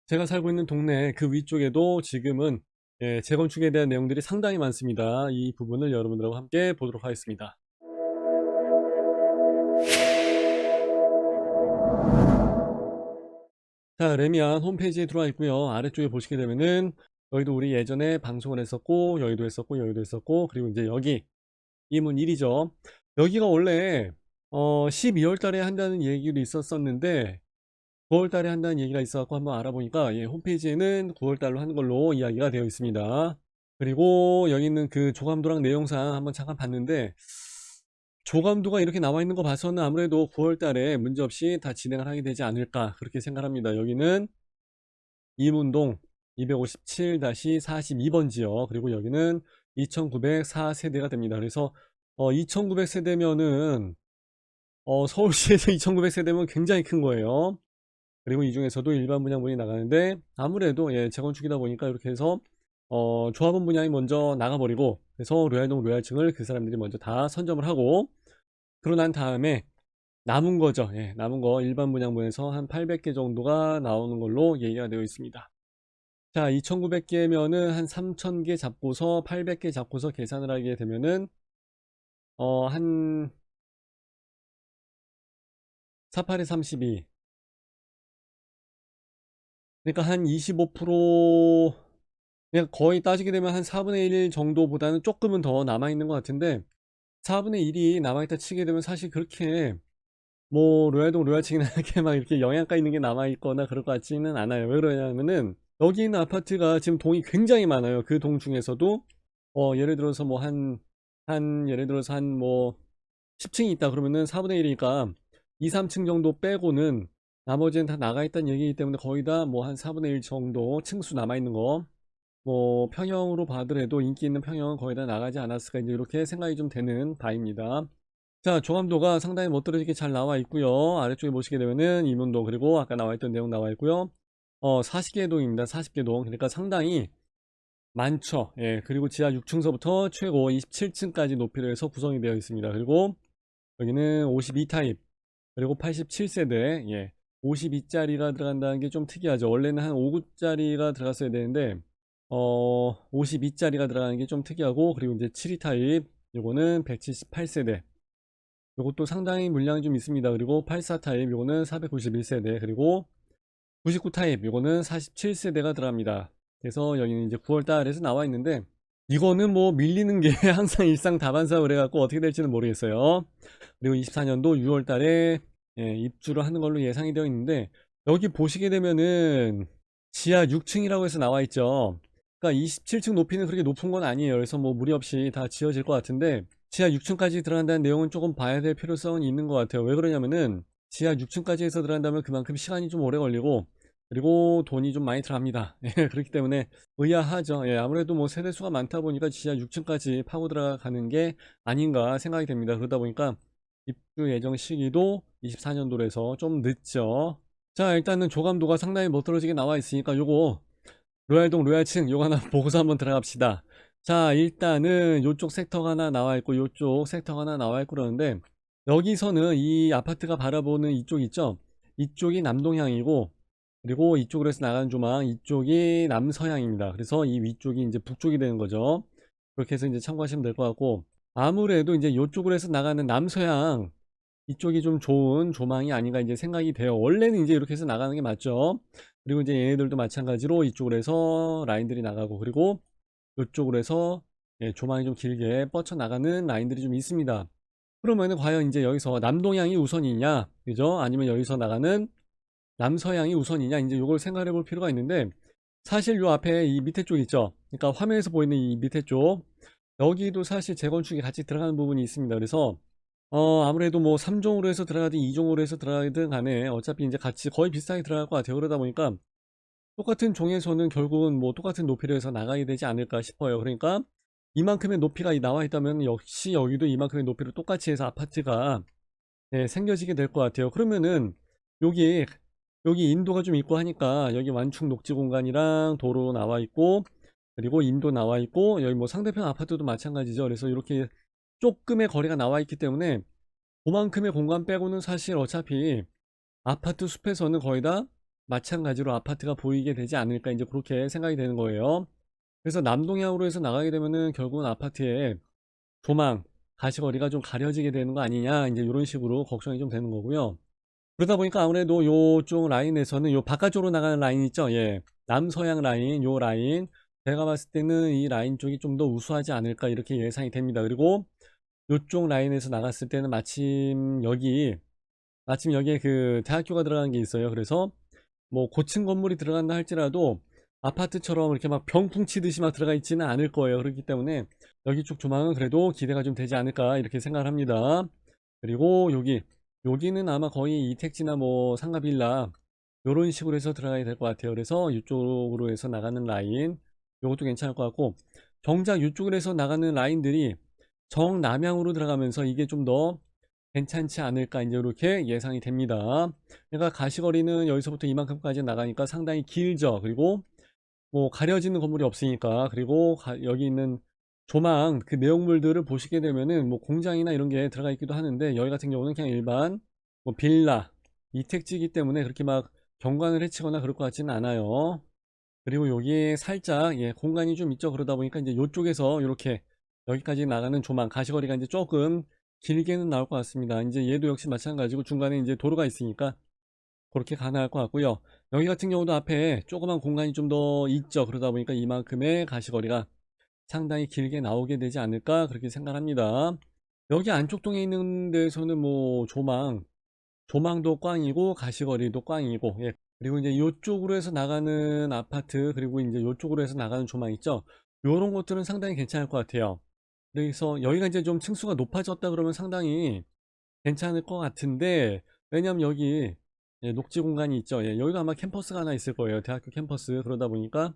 제가 살고 있는 동네 그 위쪽에도 지금은 재건축에 대한 내용들이 상당히 많습니다. 이 부분을 여러분들하고 함께 보도록 하겠습니다. 자, 레미안 홈페이지에 들어와 있고요. 아래쪽에 보시게 되면은 여기도 우리 예전에 방송을 했었고, 여기도 했었고, 여기도 했었고, 그리고 이제 여기 이문 1이죠. 여기가 원래 12월 달에 한다는 얘기도 있었었는데 9월 달에 한다는 얘기가 있어갖고 한번 알아보니까 홈페이지에는 9월 달로 하는 걸로 이야기가 되어 있습니다. 그리고 여기 있는 그 조감도랑 내용상 한번 잠깐 봤는데 조감도가 이렇게 나와 있는 거 봐서는 아무래도 9월 달에 문제없이 다 진행을 하게 되지 않을까 그렇게 생각합니다. 여기는 이문동 257-42번지요. 그리고 여기는 2904세대가 됩니다. 그래서 2900세대면은 서울시에서 2900세대면 굉장히 큰 거예요. 그리고 이 중에서도 일반 분양분이 나가는데 아무래도 재건축이다 보니까 이렇게 해서 조합원 분양이 먼저 나가버리고 그래서 로얄동 로얄층을 그 사람들이 먼저 다 선점을 하고 그러고 난 다음에 남은 거죠. 남은 거 일반 분양분에서 한 800개 정도가 나오는 걸로 얘기가 되어 있습니다. 자, 2900개면은 한 3000개 잡고서 800개 잡고서 계산을 하게 되면은 한 48에 32, 그러니까 한 25%, 그냥 거의 따지게 되면 한 4분의 1 정도보다는 조금은 더 남아있는 것 같은데 4분의 1이 남아있다 치게 되면 사실 그렇게 뭐 로얄동 로얄층이나 이렇게 막 이렇게 영양가 있는 게 남아있거나 그럴 것 같지는 않아요. 왜 그러냐면은 여기 있는 아파트가 지금 동이 굉장히 많아요. 그 동 중에서도 예를 들어서 뭐 예를 들어서 한 뭐 10층이 있다 그러면은 4분의 1이니까 2, 3층 정도 빼고는 나머지는 다 나가 있다는 얘기이기 때문에 거의 다 뭐 한 4분의 1 정도 층수 남아있는 거, 뭐 평형으로 봐더라도 인기 있는 평형은 거의 다 나가지 않았을까 이제 이렇게 생각이 좀 되는 바입니다. 자, 조감도가 상당히 멋들어지게 잘 나와 있고요. 아래쪽에 보시게 되면은 이문동 그리고 아까 나와 있던 내용 나와 있고요. 40개 동입니다. 40개 동. 그러니까 상당히 많죠. 그리고 지하 6층서부터 최고 27층까지 높이로 해서 구성이 되어 있습니다. 그리고 여기는 52 타입 그리고 87세대. 52짜리가 들어간다는 게 좀 특이하죠. 원래는 한 5구짜리가 들어갔어야 되는데 52짜리가 들어가는 게 좀 특이하고, 그리고 이제 72 타입 요거는 178세대, 요것도 상당히 물량이 좀 있습니다. 그리고 84 타입 요거는 491세대, 그리고 99 타입 요거는 47세대가 들어갑니다. 그래서 여기는 이제 9월 달에서 나와 있는데 이거는 뭐 밀리는 게 항상 일상다반사 그래갖고 어떻게 될지는 모르겠어요. 그리고 24년도 6월 달에 입주를 하는 걸로 예상이 되어 있는데 여기 보시게 되면은 지하 6층이라고 해서 나와 있죠. 그러니까 27층 높이는 그렇게 높은 건 아니에요. 그래서 뭐 무리 없이 다 지어질 것 같은데 지하 6층까지 들어간다는 내용은 조금 봐야 될 필요성은 있는 것 같아요. 왜 그러냐면은 지하 6층까지 해서 들어간다면 그만큼 시간이 좀 오래 걸리고 그리고 돈이 좀 많이 들어갑니다. 그렇기 때문에 의아하죠. 아무래도 뭐 세대수가 많다 보니까 지하 6층까지 파고 들어가는 게 아닌가 생각이 됩니다. 그러다 보니까 입주 예정 시기도 24년도로 해서 좀 늦죠. 자, 일단은 조감도가 상당히 멋들어지게 나와 있으니까 요거 로얄동 로얄층 요거 하나 보고서 한번 들어갑시다. 자, 일단은 요쪽 섹터가 하나 나와 있고 요쪽 섹터가 하나 나와 있고 그러는데 여기서는 이 아파트가 바라보는 이쪽 있죠? 이쪽이 남동향이고 그리고 이쪽으로 해서 나가는 조망 이쪽이 남서향입니다. 그래서 이 위쪽이 이제 북쪽이 되는 거죠. 그렇게 해서 이제 참고하시면 될 것 같고, 아무래도 이제 이쪽으로 해서 나가는 남서향 이쪽이 좀 좋은 조망이 아닌가 이제 생각이 돼요. 원래는 이제 이렇게 해서 나가는 게 맞죠. 그리고 이제 얘네들도 마찬가지로 이쪽으로 해서 라인들이 나가고 그리고 이쪽으로 해서 조망이 좀 길게 뻗쳐 나가는 라인들이 좀 있습니다. 그러면은 과연 이제 여기서 남동향이 우선이냐, 그죠? 아니면 여기서 나가는 남서향이 우선이냐, 이제 이걸 생각해 볼 필요가 있는데 사실 요 앞에 이 밑에 쪽 있죠? 그러니까 화면에서 보이는 이 밑에 쪽 여기도 사실 재건축이 같이 들어가는 부분이 있습니다. 그래서 아무래도 뭐 3종으로 해서 들어가든 2종으로 해서 들어가든 간에 어차피 이제 같이 거의 비슷하게 들어갈 것 같아요. 그러다 보니까 똑같은 종에서는 결국은 뭐 똑같은 높이로 해서 나가야 되지 않을까 싶어요. 그러니까 이만큼의 높이가 나와 있다면 역시 여기도 이만큼의 높이로 똑같이 해서 아파트가 생겨지게 될 것 같아요. 그러면은 여기 여기 인도가 좀 있고 하니까 여기 완충 녹지 공간이랑 도로 나와 있고 그리고 인도 나와 있고 여기 뭐 상대편 아파트도 마찬가지죠. 그래서 이렇게 조금의 거리가 나와 있기 때문에 그만큼의 공간 빼고는 사실 어차피 아파트 숲에서는 거의 다 마찬가지로 아파트가 보이게 되지 않을까 이제 그렇게 생각이 되는 거예요. 그래서 남동향으로 해서 나가게 되면은 결국은 아파트에 조망, 가시거리가 좀 가려지게 되는 거 아니냐 이제 이런 식으로 걱정이 좀 되는 거고요. 그러다 보니까 아무래도 요쪽 라인에서는 요 바깥쪽으로 나가는 라인 있죠. 예. 남서향 라인, 요 라인. 제가 봤을 때는 이 라인 쪽이 좀 더 우수하지 않을까 이렇게 예상이 됩니다. 그리고 요쪽 라인에서 나갔을 때는 마침 여기에 그 대학교가 들어가는 게 있어요. 그래서 뭐 고층 건물이 들어간다 할지라도 아파트처럼 이렇게 막 병풍 치듯이 막 들어가 있지는 않을 거예요. 그렇기 때문에 여기 쪽 조망은 그래도 기대가 좀 되지 않을까 이렇게 생각을 합니다. 그리고 여기는 아마 거의 이택지나 뭐 상가빌라 요런 식으로 해서 들어가야 될 것 같아요. 그래서 이쪽으로 해서 나가는 라인 요것도 괜찮을 것 같고, 정작 이쪽으로 해서 나가는 라인들이 정남향으로 들어가면서 이게 좀 더 괜찮지 않을까 이제 이렇게 예상이 됩니다. 그러니까 가시거리는 여기서부터 이만큼까지 나가니까 상당히 길죠. 그리고 뭐 가려지는 건물이 없으니까, 그리고 여기 있는 조망 그 내용물들을 보시게 되면은 뭐 공장이나 이런 게 들어가 있기도 하는데, 여기 같은 경우는 그냥 일반 뭐 빌라 이택지이기 때문에 그렇게 막 경관을 해치거나 그럴 것 같지는 않아요. 그리고 여기에 살짝 예, 공간이 좀 있죠. 그러다 보니까 이제 이쪽에서 이렇게 여기까지 나가는 조망 가시거리가 이제 조금 길게는 나올 것 같습니다. 이제 얘도 역시 마찬가지고 중간에 이제 도로가 있으니까 그렇게 가능할 것 같고요. 여기 같은 경우도 앞에 조그만 공간이 좀 더 있죠. 그러다 보니까 이만큼의 가시거리가 상당히 길게 나오게 되지 않을까 그렇게 생각합니다. 여기 안쪽 동에 있는 데서는 뭐 조망도 꽝이고 가시거리도 꽝이고, 예. 그리고 이제 이쪽으로 해서 나가는 아파트, 그리고 이제 이쪽으로 해서 나가는 조망 있죠. 요런 것들은 상당히 괜찮을 것 같아요. 그래서 여기가 이제 좀 층수가 높아졌다 그러면 상당히 괜찮을 것 같은데, 왜냐면 여기 예, 녹지 공간이 있죠. 예, 여기도 아마 캠퍼스가 하나 있을 거예요. 대학교 캠퍼스. 그러다 보니까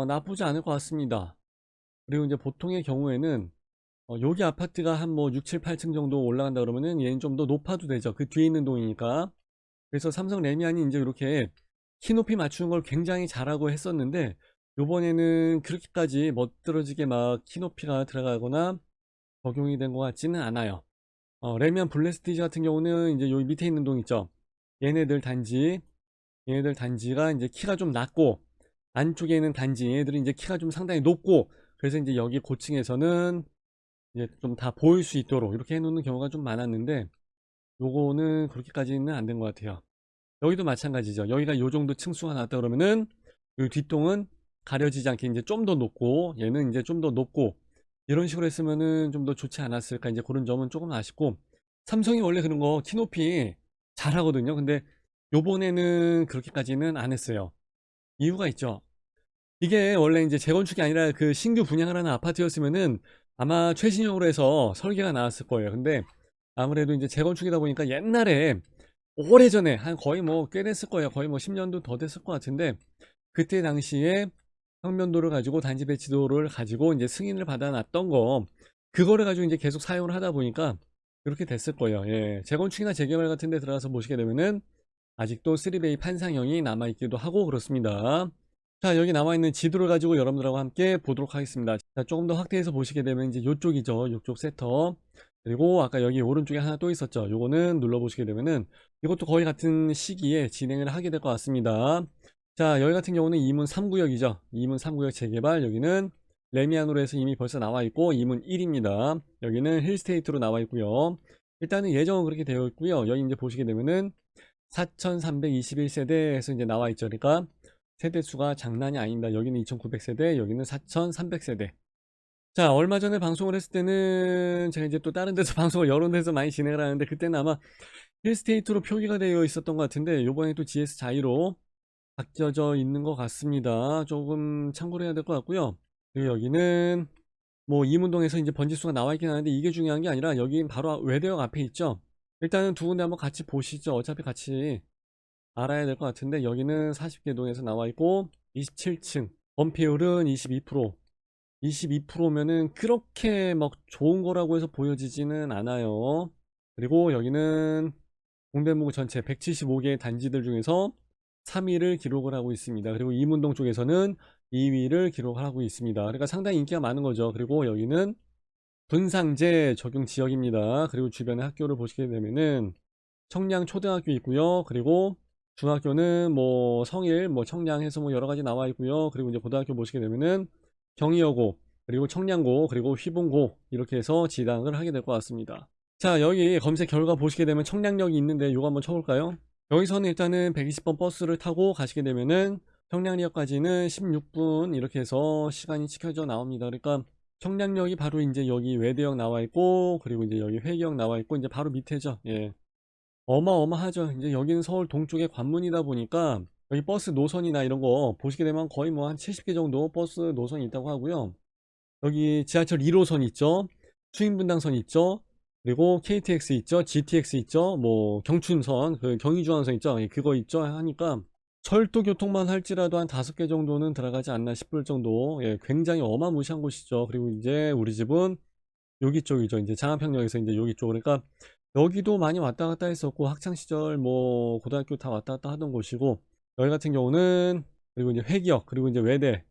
나쁘지 않을 것 같습니다. 그리고 이제 보통의 경우에는 여기 아파트가 한 뭐 6, 7, 8층 정도 올라간다 그러면은 얘는 좀 더 높아도 되죠. 그 뒤에 있는 동이니까. 그래서 삼성 레미안이 이제 이렇게 키높이 맞추는 걸 굉장히 잘하고 했었는데, 요번에는 그렇게까지 멋들어지게 막 키높이가 들어가거나 적용이 된 것 같지는 않아요. 레미안 블레스티지 같은 경우는 이제 여기 밑에 있는 동 있죠. 얘네들 단지 얘네들 단지가 이제 키가 좀 낮고, 안쪽에 있는 단지 얘네들이 이제 키가 좀 상당히 높고, 그래서 이제 여기 고층에서는 이제 좀 다 보일 수 있도록 이렇게 해놓는 경우가 좀 많았는데, 요거는 그렇게까지는 안 된 것 같아요. 여기도 마찬가지죠. 여기가 요 정도 층수가 나왔다 그러면은 이 뒷동은 가려지지 않게 이제 좀 더 높고, 얘는 이제 좀 더 높고, 이런 식으로 했으면은 좀 더 좋지 않았을까 이제 그런 점은 조금 아쉽고, 삼성이 원래 그런 거 키높이 잘하거든요. 근데 요번에는 그렇게까지는 안 했어요. 이유가 있죠. 이게 원래 이제 재건축이 아니라 그 신규 분양을 하는 아파트였으면은 아마 최신형으로 해서 설계가 나왔을 거예요. 근데 아무래도 이제 재건축이다 보니까 옛날에 오래전에 한 거의 뭐 꽤 됐을 거예요. 거의 뭐 10년도 더 됐을 것 같은데, 그때 당시에 평면도를 가지고 단지 배치도를 가지고 이제 승인을 받아놨던 거, 그거를 가지고 이제 계속 사용을 하다 보니까 그렇게 됐을 거예요. 예. 재건축이나 재개발 같은 데 들어가서 보시게 되면은 아직도 3베이 판상형이 남아있기도 하고 그렇습니다. 자, 여기 나와있는 지도를 가지고 여러분들하고 함께 보도록 하겠습니다. 자, 조금 더 확대해서 보시게 되면 이제 요쪽이죠. 요쪽 섹터. 그리고 아까 여기 오른쪽에 하나 또 있었죠. 요거는 눌러보시게 되면은 이것도 거의 같은 시기에 진행을 하게 될 것 같습니다. 자, 여기 같은 경우는 이문 3구역이죠. 이문 3구역 재개발. 여기는 레미안으로 해서 이미 벌써 나와 있고 이문 1입니다. 여기는 힐스테이트로 나와 있고요. 일단은 예정은 그렇게 되어 있고요. 여기 이제 보시게 되면은 4321세대에서 이제 나와 있죠. 그러니까 세대수가 장난이 아닙니다. 여기는 2900세대, 여기는 4300세대. 자, 얼마 전에 방송을 했을 때는 제가 이제 또 다른 데서 방송을 여러 데서 많이 진행을 하는데, 그때는 아마 힐스테이트로 표기가 되어 있었던 것 같은데 요번에 또 GS 자이로 바뀌어져 있는 것 같습니다. 조금 참고를 해야 될 것 같고요. 그리고 여기는 뭐 이문동에서 이제 번지수가 나와 있긴 하는데 이게 중요한 게 아니라 여기 바로 외대역 앞에 있죠. 일단은 두 군데 한번 같이 보시죠. 어차피 같이 알아야 될 것 같은데, 여기는 40개동에서 나와 있고 27층 건폐율은 22%. 22%면은 그렇게 막 좋은 거라고 해서 보여지지는 않아요. 그리고 여기는 동대문구 전체 175개의 단지들 중에서 3위를 기록을 하고 있습니다. 그리고 이문동 쪽에서는 2위를 기록하고 있습니다. 그러니까 상당히 인기가 많은 거죠. 그리고 여기는 분상제 적용 지역입니다. 그리고 주변의 학교를 보시게 되면은 청량 초등학교 있고요. 그리고 중학교는 뭐 성일, 뭐 청량 해서 뭐 여러 가지 나와 있고요. 그리고 이제 고등학교 보시게 되면은 경희여고, 그리고 청량고, 그리고 휘분고 이렇게 해서 지당을 하게 될 것 같습니다. 자, 여기 검색 결과 보시게 되면 청량역이 있는데 이거 한번 쳐볼까요? 여기서는 일단은 120번 버스를 타고 가시게 되면은 청량역까지는 16분 이렇게 해서 시간이 찍혀져 나옵니다. 그러니까 청량역이 바로 이제 여기 외대역 나와 있고, 그리고 이제 여기 회기역 나와 있고, 이제 바로 밑에죠. 예. 어마어마하죠. 이제 여기는 서울 동쪽의 관문이다 보니까 여기 버스 노선이나 이런 거 보시게 되면 거의 뭐 한 70개 정도 버스 노선이 있다고 하고요. 여기 지하철 1호선 있죠. 수인분당선 있죠. 그리고 KTX 있죠. GTX 있죠. 뭐 경춘선, 그 경의중앙선 있죠. 예, 그거 있죠. 하니까 철도 교통만 할지라도 한 5개 정도는 들어가지 않나 싶을 정도. 예, 굉장히 어마무시한 곳이죠. 그리고 이제 우리 집은 여기 쪽이죠. 이제 장안평역에서 이제 여기 쪽. 그러니까 여기도 많이 왔다 갔다 했었고, 학창 시절 뭐 고등학교 다 왔다 갔다 하던 곳이고, 여기 같은 경우는 그리고 이제 회기역, 그리고 이제 외대,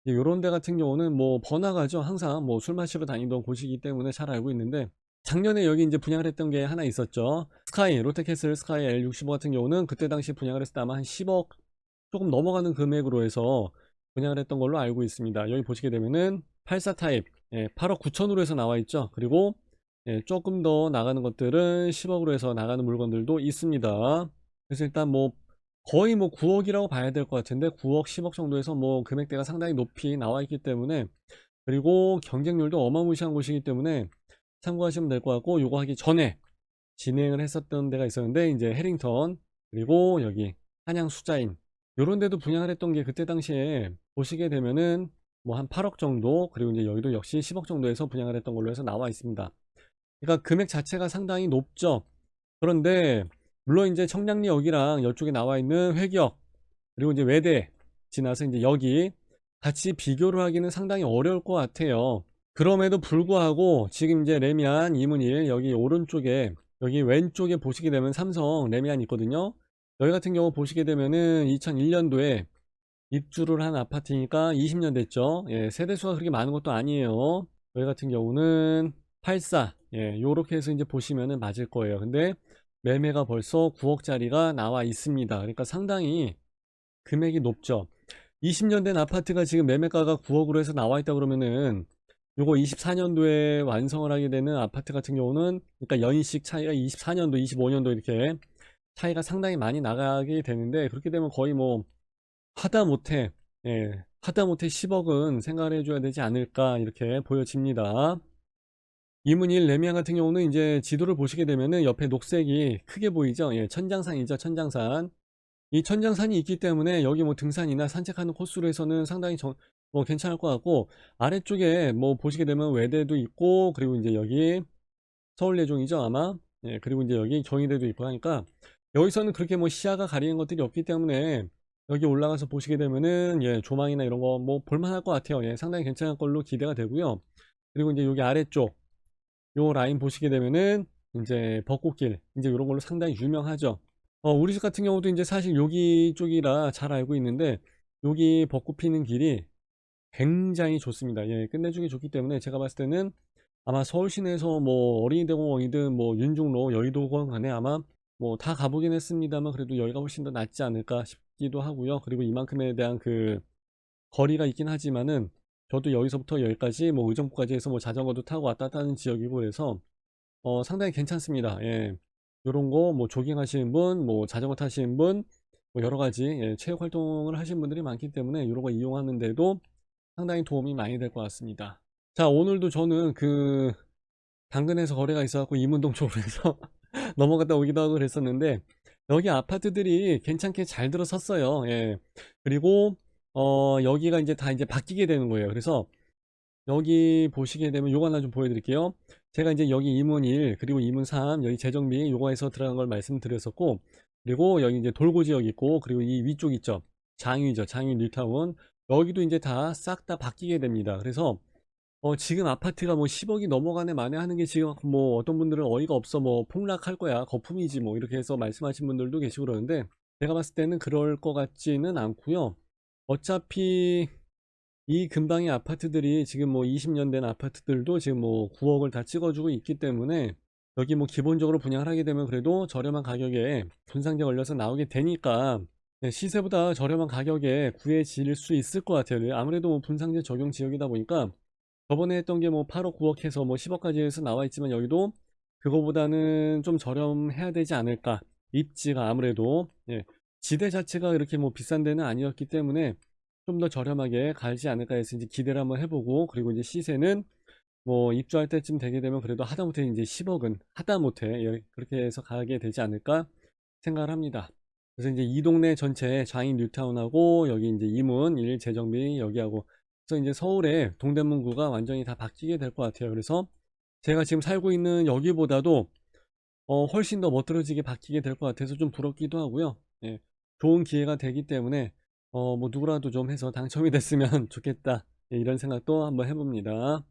요런 데 같은 경우는 뭐 번화가죠. 항상 뭐 술 마시러 다니던 곳이기 때문에 잘 알고 있는데, 작년에 여기 이제 분양을 했던 게 하나 있었죠. 스카이, 롯데캐슬 스카이 L65 같은 경우는 그때 당시 분양을 했을 때 아마 한 10억 조금 넘어가는 금액으로 해서 분양을 했던 걸로 알고 있습니다. 여기 보시게 되면은 84 타입, 8억 9천으로 해서 나와 있죠. 그리고 조금 더 나가는 것들은 10억으로 해서 나가는 물건들도 있습니다. 그래서 일단 뭐 거의 뭐 9억이라고 봐야 될 것 같은데, 9억 10억 정도에서 뭐 금액대가 상당히 높이 나와 있기 때문에, 그리고 경쟁률도 어마무시한 곳이기 때문에 참고하시면 될 것 같고, 요거 하기 전에 진행을 했었던 데가 있었는데, 이제 해링턴, 그리고 여기 한양 수자인, 요런 데도 분양을 했던 게 그때 당시에 보시게 되면은 뭐 한 8억 정도, 그리고 이제 여기도 역시 10억 정도에서 분양을 했던 걸로 해서 나와 있습니다. 그러니까 금액 자체가 상당히 높죠. 그런데 물론 이제 청량리역이랑 이쪽에 나와 있는 회기역, 그리고 이제 외대 지나서 이제 여기 같이 비교를 하기는 상당히 어려울 것 같아요. 그럼에도 불구하고 지금 이제 레미안 이문일 여기 오른쪽에, 여기 왼쪽에 보시게 되면 삼성 레미안 있거든요. 여기 같은 경우 보시게 되면은 2001년도에 입주를 한 아파트니까 20년 됐죠. 예, 세대수가 그렇게 많은 것도 아니에요. 여기 같은 경우는 84, 요렇게 해서 이제 보시면은 맞을 거예요. 근데 매매가 벌써 9억짜리가 나와 있습니다. 그러니까 상당히 금액이 높죠. 20년 된 아파트가 지금 매매가가 9억으로 해서 나와 있다 그러면은, 요거 24년도에 완성을 하게 되는 아파트 같은 경우는, 그러니까 연식 차이가 24년도, 25년도 이렇게 차이가 상당히 많이 나가게 되는데, 그렇게 되면 거의 뭐 하다못해, 하다못해 10억은 생각을 해줘야 되지 않을까 이렇게 보여집니다. 이문일 레미안 같은 경우는 이제 지도를 보시게 되면은 옆에 녹색이 크게 보이죠. 예, 천장산이죠. 천장산. 이 천장산이 있기 때문에 여기 뭐 등산이나 산책하는 코스로 해서는 상당히 뭐 괜찮을 것 같고, 아래쪽에 뭐 보시게 되면 외대도 있고, 그리고 이제 여기 서울예종이죠 아마. 예, 그리고 이제 여기 경희대도 있고 하니까 여기서는 그렇게 뭐 시야가 가리는 것들이 없기 때문에 여기 올라가서 보시게 되면은 조망이나 이런 거 뭐 볼만할 것 같아요. 예, 상당히 괜찮을 걸로 기대가 되고요. 그리고 이제 여기 아래쪽 요 라인 보시게 되면은 이제 벚꽃길, 이제 이런 걸로 상당히 유명하죠. 우리 집 같은 경우도 이제 사실 여기 쪽이라 잘 알고 있는데, 여기 벚꽃 피는 길이 굉장히 좋습니다. 예, 끝내주기 좋기 때문에 제가 봤을 때는 아마 서울 시내에서 뭐 어린이대공원이든 뭐 윤중로, 여의도공원 간에 아마 뭐 다 가보긴 했습니다만, 그래도 여기가 훨씬 더 낫지 않을까 싶기도 하고요. 그리고 이만큼에 대한 그 거리가 있긴 하지만은, 저도 여기서부터 여기까지 뭐 의정부까지 해서 뭐 자전거도 타고 왔다 갔다 하는 지역이고, 그래서 상당히 괜찮습니다. 예. 요런 거 뭐 조깅 하시는 분, 뭐 자전거 타시는 분, 뭐 여러 가지 체육 활동을 하시는 분들이 많기 때문에 요런 거 이용하는데도 상당히 도움이 많이 될 것 같습니다. 자, 오늘도 저는 그 당근에서 거래가 있어갖고 이문동 쪽으로 해서 넘어갔다 오기도 하고 그랬었는데, 여기 아파트들이 괜찮게 잘 들어섰어요. 예. 그리고 여기가 이제 다 이제 바뀌게 되는 거예요. 그래서 여기 보시게 되면 요거 하나 좀 보여드릴게요. 제가 이제 여기 이문 1 그리고 이문 3 여기 재정비 요거에서 들어간 걸 말씀드렸었고, 그리고 여기 이제 돌고 지역 있고, 그리고 이 위쪽 있죠. 장위죠. 장위 뉴타운. 여기도 이제 다 싹 다 바뀌게 됩니다. 그래서 지금 아파트가 뭐 10억이 넘어가네 마네 하는 게, 지금 뭐 어떤 분들은 어이가 없어 뭐 폭락할 거야 거품이지 뭐 이렇게 해서 말씀하신 분들도 계시고 그러는데, 제가 봤을 때는 그럴 것 같지는 않고요. 어차피 이 근방의 아파트들이 지금 뭐 20년 된 아파트들도 지금 뭐 9억을 다 찍어주고 있기 때문에 여기 뭐 기본적으로 분양을 하게 되면 그래도 저렴한 가격에 분상제 걸려서 나오게 되니까 네, 시세보다 저렴한 가격에 구해질 수 있을 것 같아요. 네, 아무래도 뭐 분상제 적용 지역이다 보니까 저번에 했던 게 뭐 8억, 9억 해서 뭐 10억까지 해서 나와 있지만 여기도 그거보다는 좀 저렴해야 되지 않을까. 입지가 아무래도 예, 지대 자체가 이렇게 뭐 비싼 데는 아니었기 때문에 좀 더 저렴하게 가지 않을까 해서 이제 기대를 한번 해보고, 그리고 이제 시세는 뭐 입주할 때쯤 되게 되면 그래도 하다못해 이제 10억은 하다못해 그렇게 해서 가게 되지 않을까 생각을 합니다. 그래서 이제 이 동네 전체 장인 뉴타운하고 여기 이제 이문 1 재정비 여기하고, 그래서 이제 서울의 동대문구가 완전히 다 바뀌게 될 것 같아요. 그래서 제가 지금 살고 있는 여기보다도 훨씬 더 멋들어지게 바뀌게 될 것 같아서 좀 부럽기도 하고요. 예, 좋은 기회가 되기 때문에 뭐 누구라도 좀 해서 당첨이 됐으면 좋겠다. 예, 이런 생각도 한번 해봅니다.